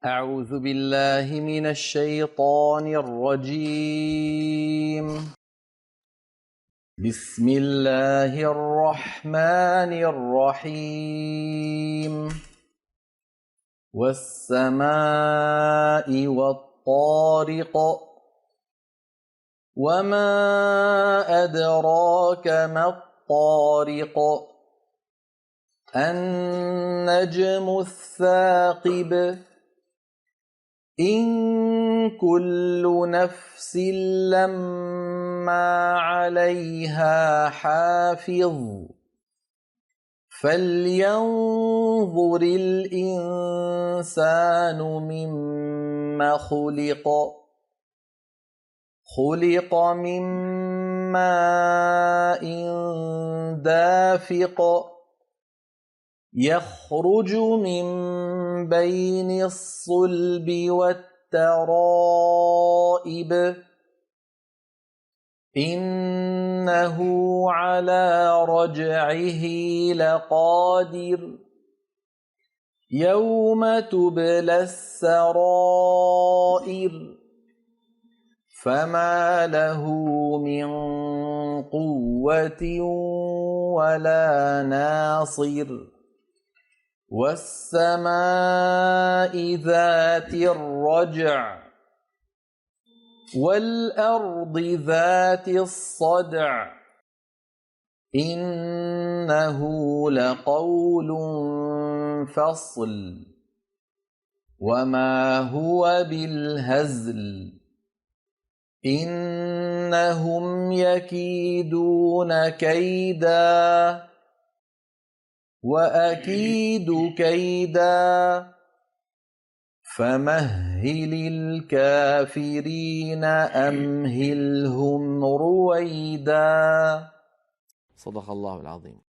أعوذ بالله من الشيطان الرجيم. بسم الله الرحمن الرحيم. والسماء والطارق وما أدراك ما الطارق النجم الثاقب إن كل نفس لما عليها حافظ فلينظر الإنسان مما خلق من ماء دافق يخرج من بين الصلب والترائب إنه على رجعه لقادر يوم تبلى السرائر فما له من قوة ولا ناصر والسماء ذات الرجع والأرض ذات الصدع إنه لقول فصل وما هو بالهزل إنهم يكيدون كيدا وأكيد كيدا فمهل الكافرين أمهلهم رويدا. صدق الله العظيم.